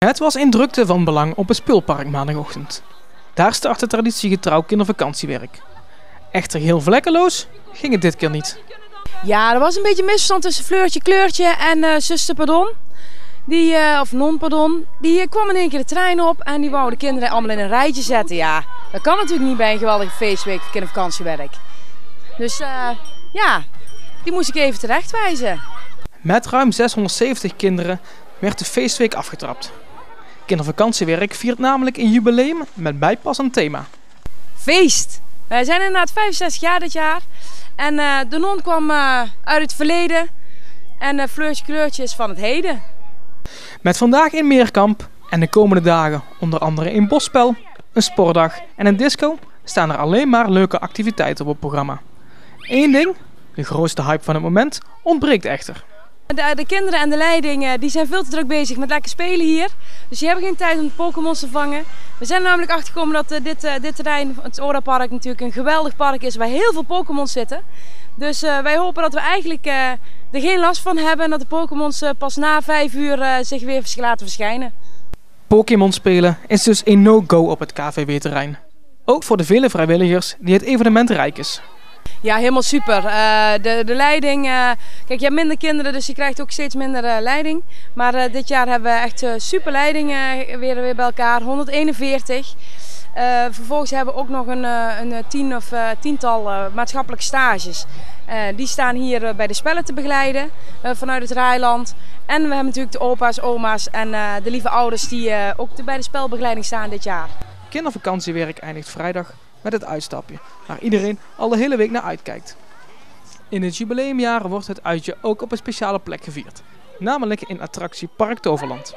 Het was in drukte van belang op het speelpark maandagochtend. Daar startte traditiegetrouw kindervakantiewerk. Echter heel vlekkeloos ging het dit keer niet. Ja, er was een beetje misverstand tussen Fleurtje Kleurtje en zuster Pardon. Of non Pardon. Die kwam in één keer de trein op en die wou de kinderen allemaal in een rijtje zetten. Ja, dat kan natuurlijk niet bij een geweldige feestweek voor kindervakantiewerk. Dus ja, die moest ik even terechtwijzen. Met ruim 670 kinderen werd de feestweek afgetrapt. Kindervakantiewerk viert namelijk een jubileum met bijpassend thema. Feest! Wij zijn inderdaad 65 jaar dit jaar. En de non kwam uit het verleden en Fleurtje Kleurtje is van het heden. Met vandaag in Meerkamp en de komende dagen onder andere een bosspel, een sportdag en een disco staan er alleen maar leuke activiteiten op het programma. Eén ding, de grootste hype van het moment, ontbreekt echter. De kinderen en de leiding die zijn veel te druk bezig met lekker spelen hier. Dus die hebben geen tijd om Pokémons te vangen. We zijn er namelijk achtergekomen dat dit terrein, het Orapark, natuurlijk een geweldig park is waar heel veel Pokémons zitten. Dus wij hopen dat we eigenlijk er geen last van hebben en dat de Pokémons pas na 5 uur zich weer laten verschijnen. Pokémon spelen is dus een no-go op het KVW-terrein. Ook voor de vele vrijwilligers die het evenement rijk is. Ja, helemaal super. De leiding, kijk, je hebt minder kinderen, dus je krijgt ook steeds minder leiding. Maar dit jaar hebben we echt super leiding weer bij elkaar, 141. Vervolgens hebben we ook nog een tiental maatschappelijke stages. Die staan hier bij de spellen te begeleiden vanuit het Rijland. En we hebben natuurlijk de opa's, oma's en de lieve ouders die ook bij de spelbegeleiding staan dit jaar. Kindervakantiewerk eindigt vrijdag met het uitstapje, waar iedereen al de hele week naar uitkijkt. In het jubileumjaar wordt het uitje ook op een speciale plek gevierd, namelijk in attractie Park Toverland.